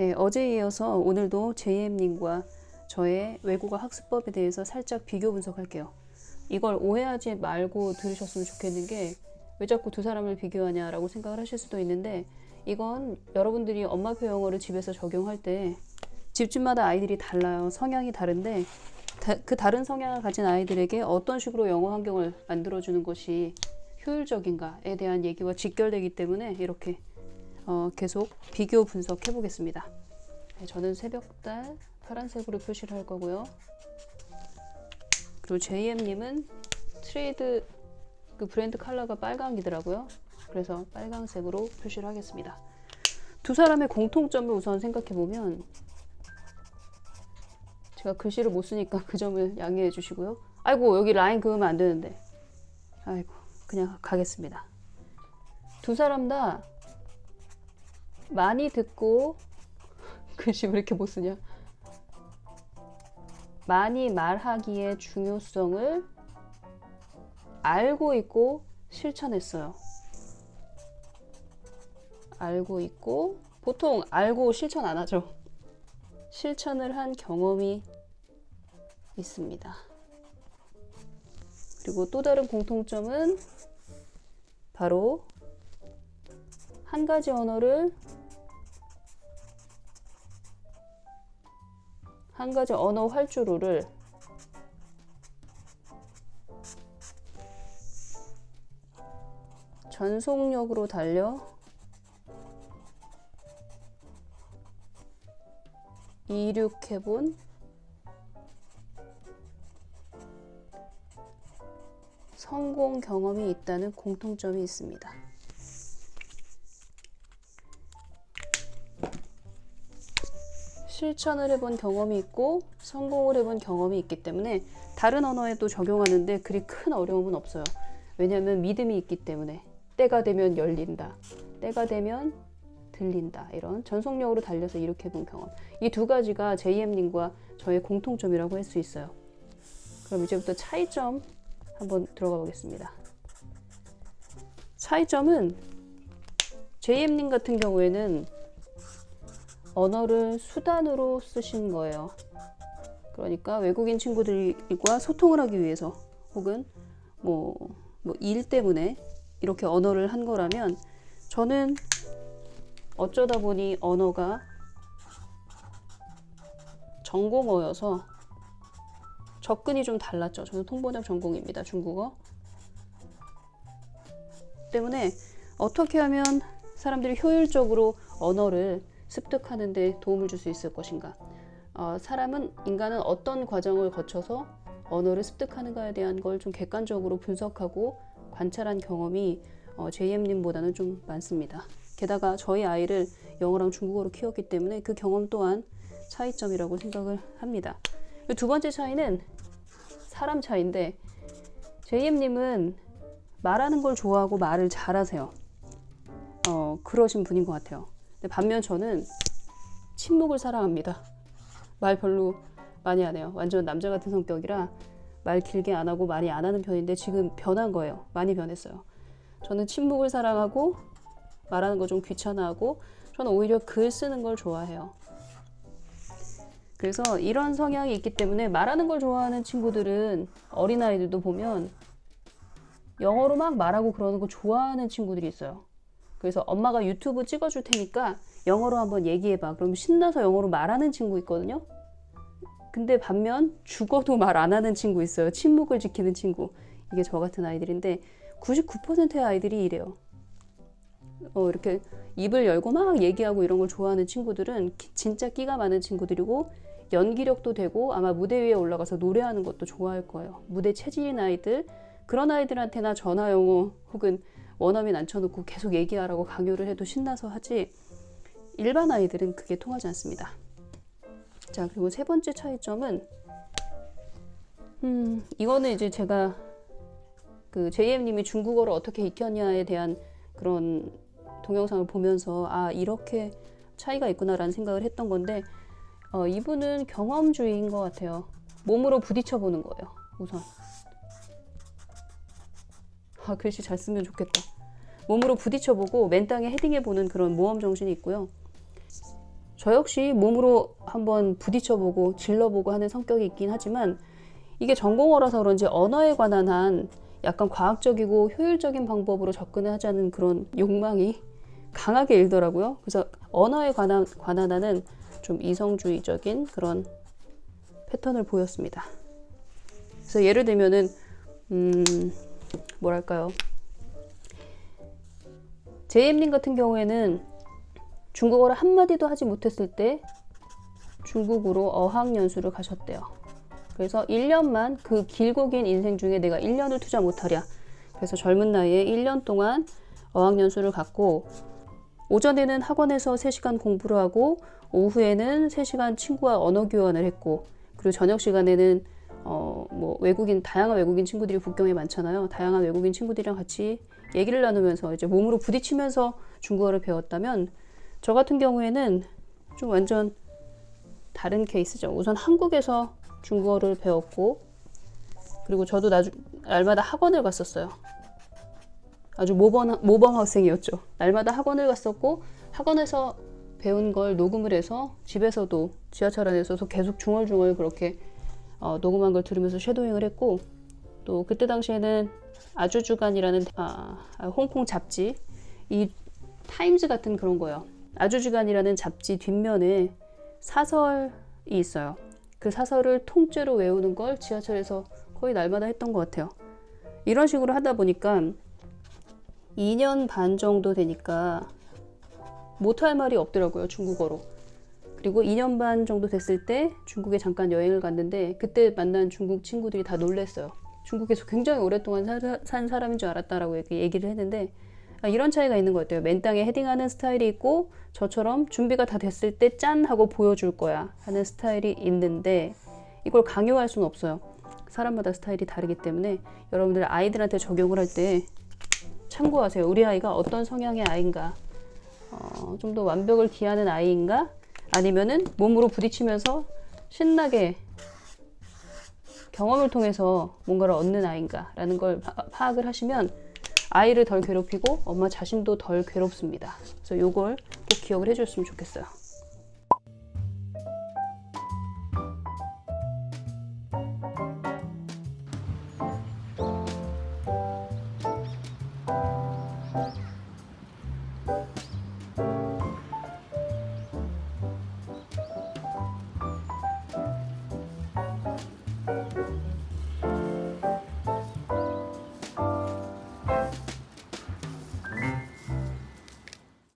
네, 어제에 이어서 오늘도 JM님과 저의 외국어 학습법에 대해서 살짝 비교 분석할게요. 이걸 오해하지 말고 들으셨으면 좋겠는 게 왜 자꾸 두 사람을 비교하냐라고 생각을 하실 수도 있는데, 이건 여러분들이 엄마표 영어를 집에서 적용할 때 집집마다 아이들이 달라요. 성향이 다른데 그 다른 성향을 가진 아이들에게 어떤 식으로 영어 환경을 만들어주는 것이 효율적인가에 대한 얘기와 직결되기 때문에 이렇게 계속 비교 분석해 보겠습니다. 저는 새벽달 파란색으로 표시를 할 거고요. 그리고 JM님은 트레이드 그 브랜드 컬러가 빨강이더라고요. 그래서 빨강색으로 표시를 하겠습니다. 두 사람의 공통점을 우선 생각해 보면, 제가 글씨를 못 쓰니까 그 점을 양해해 주시고요. 아이고, 여기 라인 그으면 안 되는데. 아이고, 그냥 가겠습니다. 두 사람 다 많이 듣고, 글씨 왜 이렇게 못 쓰냐? 많이 말하기의 중요성을 알고 있고 실천했어요. 알고 있고, 보통 알고 실천 안 하죠. 실천을 한 경험이 있습니다. 그리고 또 다른 공통점은 바로 한 가지 언어를 한 가지 언어 활주로를 전속력으로 달려 이륙해본 성공 경험이 있다는 공통점이 있습니다. 실천을 해본 경험이 있고 성공을 해본 경험이 있기 때문에 다른 언어에도 적용하는데 그리 큰 어려움은 없어요. 왜냐하면 믿음이 있기 때문에. 때가 되면 열린다, 때가 되면 들린다, 이런 전속력으로 달려서 이륙해본 경험, 이 두 가지가 JM님과 저의 공통점이라고 할 수 있어요. 그럼 이제부터 차이점 한번 들어가 보겠습니다. 차이점은 JM님 같은 경우에는 언어를 수단으로 쓰신 거예요. 그러니까 외국인 친구들과 소통을 하기 위해서, 혹은 일 때문에 이렇게 언어를 한 거라면, 저는 어쩌다 보니 언어가 전공어여서 접근이 좀 달랐죠. 저는 통번역 전공입니다. 중국어 때문에 어떻게 하면 사람들이 효율적으로 언어를 습득하는 데 도움을 줄 수 있을 것인가, 인간은 어떤 과정을 거쳐서 언어를 습득하는가에 대한 걸 좀 객관적으로 분석하고 관찰한 경험이 JM님보다는 좀 많습니다. 게다가 저희 아이를 영어랑 중국어로 키웠기 때문에 그 경험 또한 차이점이라고 생각을 합니다. 두 번째 차이는 사람 차이인데, JM님은 말하는 걸 좋아하고 말을 잘하세요. 그러신 분인 것 같아요. 근데 반면 저는 침묵을 사랑합니다. 말 별로 많이 안 해요. 완전 남자 같은 성격이라 말 길게 안 하고 많이 안 하는 편인데, 지금 변한 거예요. 많이 변했어요. 저는 침묵을 사랑하고 말하는 거 좀 귀찮아하고, 저는 오히려 글 쓰는 걸 좋아해요. 그래서 이런 성향이 있기 때문에 말하는 걸 좋아하는 친구들은, 어린아이들도 보면 영어로 막 말하고 그러는 거 좋아하는 친구들이 있어요. 그래서 엄마가 유튜브 찍어줄 테니까 영어로 한번 얘기해봐. 그러면 신나서 영어로 말하는 친구 있거든요. 근데 반면 죽어도 말 안 하는 친구 있어요. 침묵을 지키는 친구. 이게 저 같은 아이들인데 99%의 아이들이 이래요. 이렇게 입을 열고 막 얘기하고 이런 걸 좋아하는 친구들은 진짜 끼가 많은 친구들이고, 연기력도 되고 아마 무대 위에 올라가서 노래하는 것도 좋아할 거예요. 무대 체질인 아이들, 그런 아이들한테나 전화 영어 혹은 원어민 앉혀놓고 계속 얘기하라고 강요를 해도 신나서 하지, 일반 아이들은 그게 통하지 않습니다. 자, 그리고 세 번째 차이점은 이거는 이제 제가 그 JM님이 중국어를 어떻게 익혔냐에 대한 그런 동영상을 보면서 이렇게 차이가 있구나라는 생각을 했던 건데, 이분은 경험주의인 것 같아요. 몸으로 부딪혀 보는 거예요. 우선 글씨 잘 쓰면 좋겠다. 몸으로 부딪혀보고 맨 땅에 헤딩해보는 그런 모험 정신이 있고요. 저 역시 몸으로 한번 부딪혀보고 질러보고 하는 성격이 있긴 하지만 이게 전공어라서 그런지 언어에 관한 한 약간 과학적이고 효율적인 방법으로 접근을 하자는 그런 욕망이 강하게 일더라고요. 그래서 언어에 관한 한은 좀 이성주의적인 그런 패턴을 보였습니다. 그래서 예를 들면은 뭐랄까요, 제이엠님 같은 경우에는 중국어를 한마디도 하지 못했을 때 중국으로 어학연수를 가셨대요. 그래서 1년만, 그 길고 긴 인생 중에 내가 1년을 투자 못하랴. 그래서 젊은 나이에 1년 동안 어학연수를 갔고, 오전에는 학원에서 3시간 공부를 하고 오후에는 3시간 친구와 언어 교환을 했고, 그리고 저녁 시간에는 뭐 다양한 외국인 친구들이 북경에 많잖아요. 다양한 외국인 친구들이랑 같이 얘기를 나누면서 이제 몸으로 부딪히면서 중국어를 배웠다면, 저 같은 경우에는 좀 완전 다른 케이스죠. 우선 한국에서 중국어를 배웠고, 그리고 저도 날마다 학원을 갔었어요. 아주 모범 학생이었죠. 날마다 학원을 갔었고, 학원에서 배운 걸 녹음을 해서 집에서도 지하철 안에서도 계속 중얼중얼 그렇게 녹음한 걸 들으면서 쉐도잉을 했고, 또 그때 당시에는 아주주간이라는 홍콩 잡지, 이 타임즈 같은 그런 거예요. 아주주간이라는 잡지 뒷면에 사설이 있어요. 그 사설을 통째로 외우는 걸 지하철에서 거의 날마다 했던 것 같아요. 이런 식으로 하다 보니까 2년 반 정도 되니까 못할 말이 없더라고요, 중국어로. 그리고 2년 반 정도 됐을 때 중국에 잠깐 여행을 갔는데, 그때 만난 중국 친구들이 다 놀랬어요. 중국에서 굉장히 오랫동안 산 사람인 줄 알았다라고 얘기를 했는데, 이런 차이가 있는 것 같아요. 맨땅에 헤딩하는 스타일이 있고, 저처럼 준비가 다 됐을 때 짠 하고 보여줄 거야 하는 스타일이 있는데, 이걸 강요할 수는 없어요. 사람마다 스타일이 다르기 때문에 여러분들 아이들한테 적용을 할 때 참고하세요. 우리 아이가 어떤 성향의 아이인가, 좀 더 완벽을 기하는 아이인가, 아니면은 몸으로 부딪히면서 신나게 경험을 통해서 뭔가를 얻는 아이인가 라는 걸 파악을 하시면 아이를 덜 괴롭히고 엄마 자신도 덜 괴롭습니다. 그래서 요걸 꼭 기억을 해줬으면 좋겠어요.